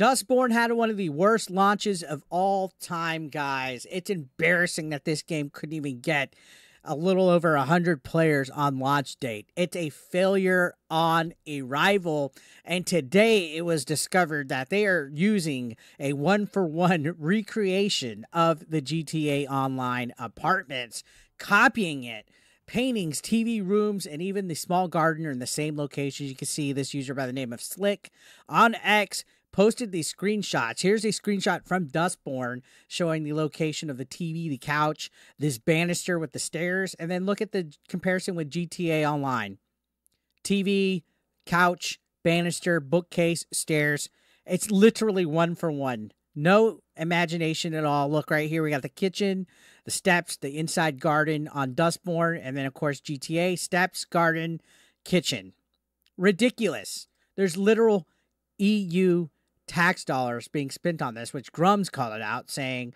Dustborn had one of the worst launches of all time, guys. It's embarrassing that this game couldn't even get a little over 100 players on launch date. It's a failure on arrival. And today it was discovered that they are using a one-for-one recreation of the GTA Online apartments, copying it. Paintings, TV rooms, and even the small garden are in the same location. You can see this user by the name of Slick on X posted these screenshots. Here's a screenshot from Dustborn showing the location of the TV, the couch, this banister with the stairs, and then look at the comparison with GTA Online. TV, couch, banister, bookcase, stairs. It's literally one for one. No imagination at all. Look right here. We got the kitchen, the steps, the inside garden on Dustborn, and then, of course, GTA, steps, garden, kitchen. Ridiculous. There's literal EU tax dollars being spent on this, which Grums called it out, saying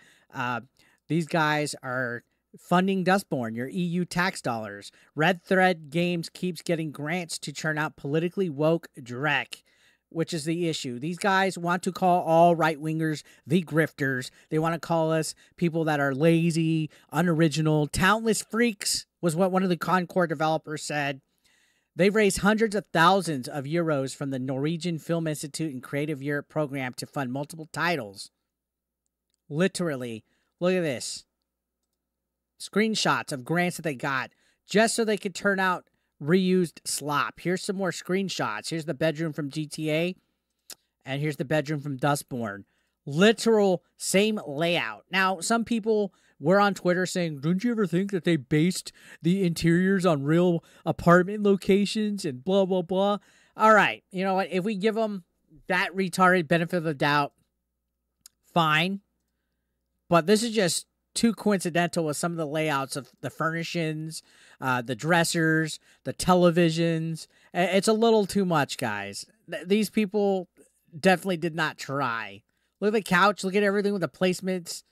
these guys are funding Dustborn, your EU tax dollars. Red Thread Games keeps getting grants to churn out politically woke dreck, which is the issue. These guys want to call all right-wingers the grifters. They want to call us people that are lazy, unoriginal, talentless freaks, was what one of the Concord developers said. They've raised hundreds of thousands of euros from the Norwegian Film Institute and Creative Europe program to fund multiple titles. Literally, look at this. Screenshots of grants that they got just so they could turn out reused slop. Here's some more screenshots. Here's the bedroom from GTA, and here's the bedroom from Dustborn. Literal same layout. Now, some people were on Twitter saying, don't you ever think that they based the interiors on real apartment locations and blah, blah, blah? All right. You know what? If we give them that retarded benefit of the doubt, fine. But this is just too coincidental with some of the layouts of the furnishings, the dressers, the televisions. It's a little too much, guys. These people definitely did not try. Look at the couch. Look at everything with the placements.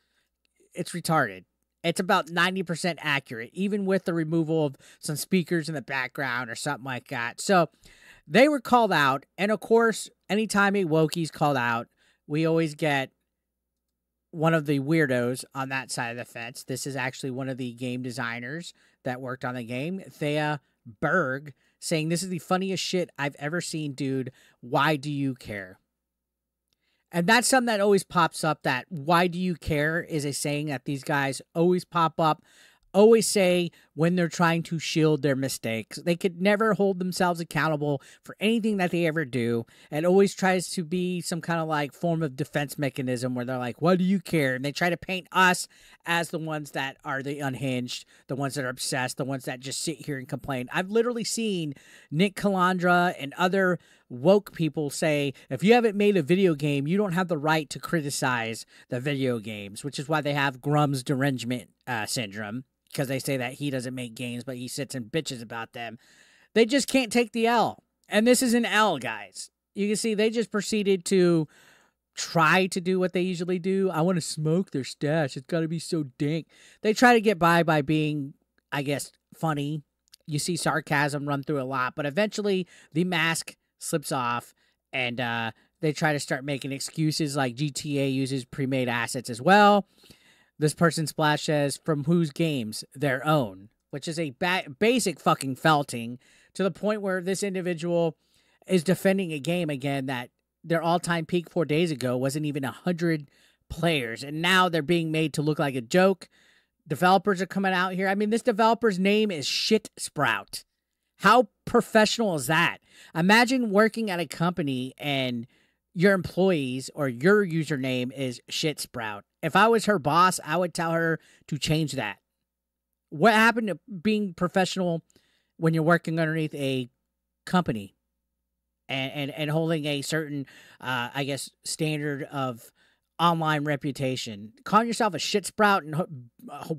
It's retarded. It's about 90% accurate, even with the removal of some speakers in the background or something like that. So they were called out. And of course, anytime a wokie's called out, we always get one of the weirdos on that side of the fence. This is actually one of the game designers that worked on the game, Thea Berg, saying, this is the funniest shit I've ever seen, dude. Why do you care? And that's something that always pops up, that why do you care is a saying that these guys always pop up, always say when they're trying to shield their mistakes. They could never hold themselves accountable for anything that they ever do. It always tries to be some kind of like form of defense mechanism where they're like, why do you care? And they try to paint us as the ones that are the unhinged, the ones that are obsessed, the ones that just sit here and complain. I've literally seen Nick Calandra and other woke people say, if you haven't made a video game, you don't have the right to criticize the video games, which is why they have Grum's derangement syndrome, because they say that he doesn't make games, but he sits and bitches about them. They just can't take the L. And this is an L, guys. You can see they just proceeded to try to do what they usually do. I want to smoke their stash. It's got to be so dank. They try to get by being, I guess, funny. You see sarcasm run through a lot, but eventually the mask slips off, and they try to start making excuses like GTA uses pre-made assets as well. This person Splash says, from whose games? Their own, which is a basic fucking felting, to the point where this individual is defending a game again that their all-time peak 4 days ago wasn't even 100 players, and now they're being made to look like a joke. Developers are coming out here. I mean, this developer's name is Shit Sprout. How professional is that? Imagine working at a company and your employees or your username is Shit Sprout. If I was her boss, I would tell her to change that. What happened to being professional when you're working underneath a company and holding a certain, I guess, standard of online reputation? Calling yourself a shit sprout and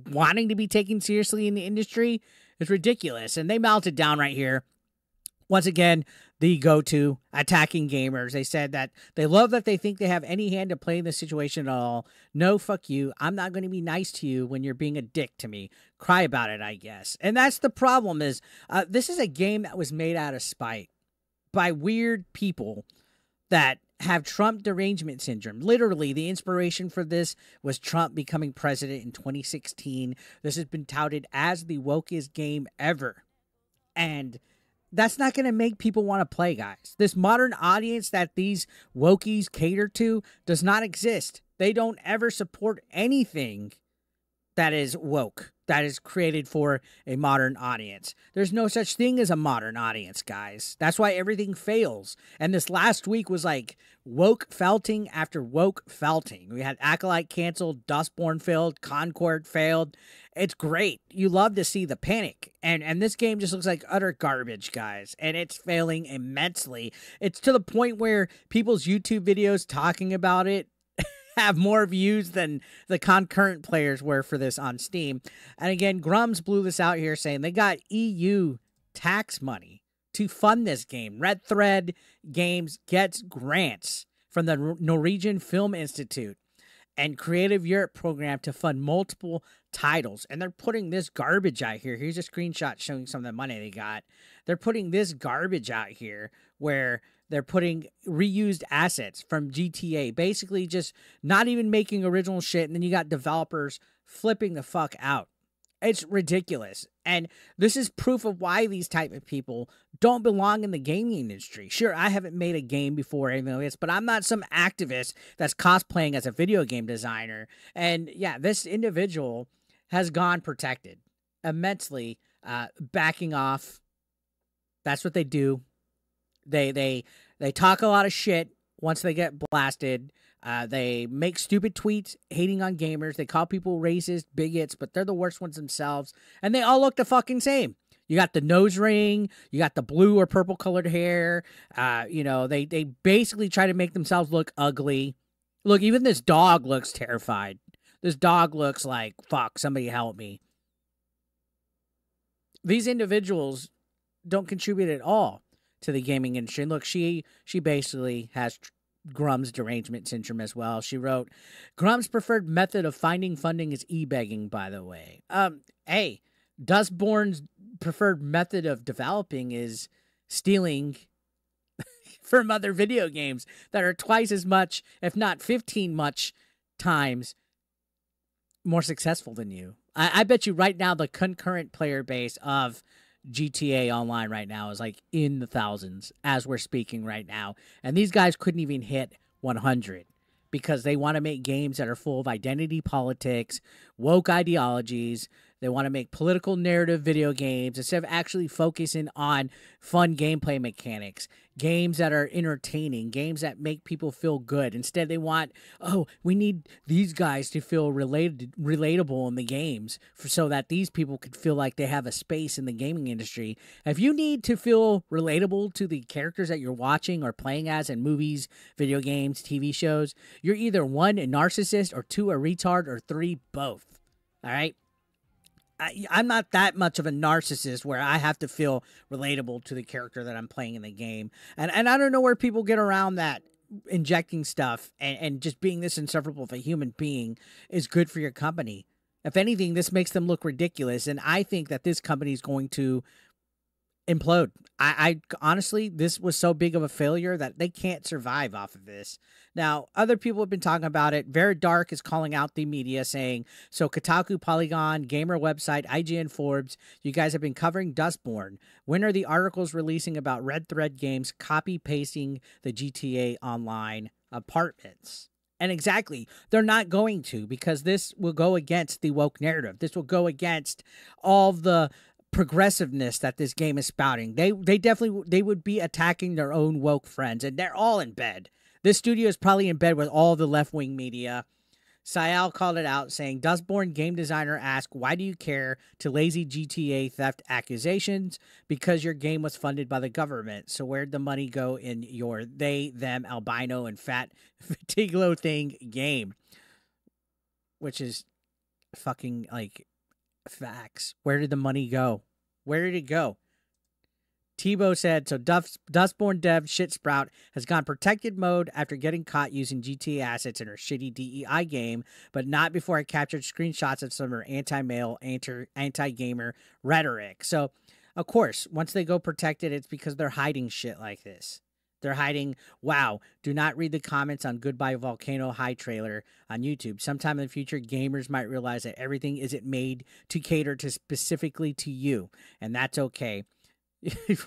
wanting to be taken seriously in the industry is ridiculous. And they melted down right here. Once again, the go-to attacking gamers. They said that they love that they think they have any hand to play in this situation at all. No, fuck you. I'm not going to be nice to you when you're being a dick to me. Cry about it, I guess. And that's the problem is this is a game that was made out of spite by weird people that have Trump derangement syndrome. Literally, the inspiration for this was Trump becoming president in 2016. This has been touted as the wokest game ever. And that's not going to make people want to play, guys. This modern audience that these wokies cater to does not exist. They don't ever support anything that is woke, that is created for a modern audience. There's no such thing as a modern audience, guys. That's why everything fails. And this last week was like woke felting after woke felting. We had Acolyte canceled, Dustborn failed, Concord failed. It's great. You love to see the panic. And this game just looks like utter garbage, guys. And it's failing immensely. It's to the point where people's YouTube videos talking about it have more views than the concurrent players were for this on Steam. And again, Grums blew this out here saying they got EU tax money to fund this game. Red Thread Games gets grants from the Norwegian Film Institute and Creative Europe program to fund multiple titles. And they're putting this garbage out here. Here's a screenshot showing some of the money they got. They're putting this garbage out here where they're putting reused assets from GTA, basically just not even making original shit. And then you got developers flipping the fuck out. It's ridiculous. And this is proof of why these type of people don't belong in the gaming industry. Sure, I haven't made a game before, anything like this, but I'm not some activist that's cosplaying as a video game designer. And yeah, this individual has gone protected immensely, backing off. That's what they do. They talk a lot of shit once they get blasted. They make stupid tweets hating on gamers. They call people racist, bigots, but they're the worst ones themselves. And they all look the fucking same. You got the nose ring. You got the blue or purple colored hair. They basically try to make themselves look ugly. Look, even this dog looks terrified. This dog looks like, fuck, somebody help me. These individuals don't contribute at all to the gaming industry. And look, she basically has Grum's derangement syndrome as well. She wrote, Grum's preferred method of finding funding is e-begging, by the way. Hey, Dustborn's preferred method of developing is stealing from other video games that are twice as much, if not 15 much times more successful than you. I bet you right now the concurrent player base of GTA Online right now is like in the thousands as we're speaking right now. And these guys couldn't even hit 100 because they want to make games that are full of identity politics, woke ideologies. They want to make political narrative video games instead of actually focusing on fun gameplay mechanics, games that are entertaining, games that make people feel good. Instead, they want, we need these guys to feel relatable in the games so that these people could feel like they have a space in the gaming industry. If you need to feel relatable to the characters that you're watching or playing as in movies, video games, TV shows, you're either one, a narcissist, or two, a retard, or three, both. All right? I'm not that much of a narcissist where I have to feel relatable to the character that I'm playing in the game. And I don't know where people get around that injecting stuff and just being this insufferable of a human being is good for your company. If anything, this makes them look ridiculous. And I think that this company is going to implode. I honestly, this was so big of a failure that they can't survive off of this. Now, other people have been talking about it. Very Dark is calling out the media saying, so Kotaku, Polygon, Gamer Website, IGN, Forbes, you guys have been covering Dustborn. When are the articles releasing about Red Thread Games copy-pasting the GTA Online apartments? And exactly, they're not going to, because this will go against the woke narrative. This will go against all the progressiveness that this game is spouting. They would be attacking their own woke friends, and they're all in bed. This studio is probably in bed with all the left-wing media. Sayal called it out, saying, Dustborn game designer asked, why do you care to lazy GTA theft accusations? Because your game was funded by the government. So where'd the money go in your they, them, albino, and fat Fatiglo thing game? Which is fucking, like, facts. Where did the money go? Where did it go? Tebow said, so Dustborn dev Shitsprout has gone protected mode after getting caught using GTA assets in her shitty DEI game, but not before I captured screenshots of some of her anti-male, anti-gamer rhetoric. So, of course, once they go protected, it's because they're hiding shit like this. They're hiding. Wow. Do not read the comments on Goodbye Volcano High trailer on YouTube. Sometime in the future, gamers might realize that everything isn't made to cater to specifically to you, and that's okay.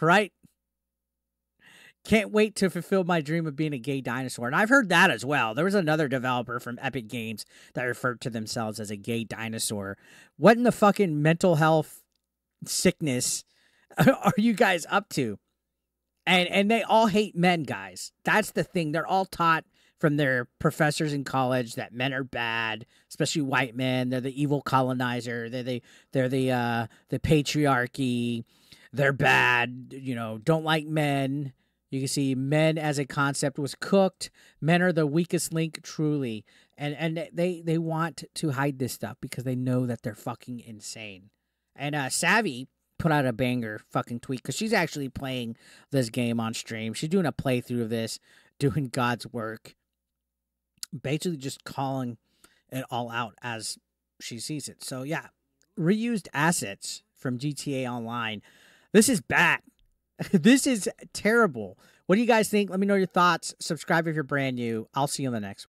Right? Can't wait to fulfill my dream of being a gay dinosaur. And I've heard that as well. There was another developer from Epic Games that referred to themselves as a gay dinosaur. What in the fucking mental health sickness are you guys up to? And they all hate men, guys. That's the thing. They're all taught from their professors in college that men are bad, especially white men. They're the evil colonizer. They're the patriarchy. They're bad. You know, don't like men. You can see men as a concept was cooked. Men are the weakest link, truly. And they want to hide this stuff because they know that they're fucking insane. And Savvy put out a banger fucking tweet because she's actually playing this game on stream. She's doing a playthrough of this, doing God's work. Basically just calling it all out as she sees it. So yeah, reused assets from GTA Online. This is bad. This is terrible. What do you guys think? Let me know your thoughts. Subscribe if you're brand new. I'll see you on the next one.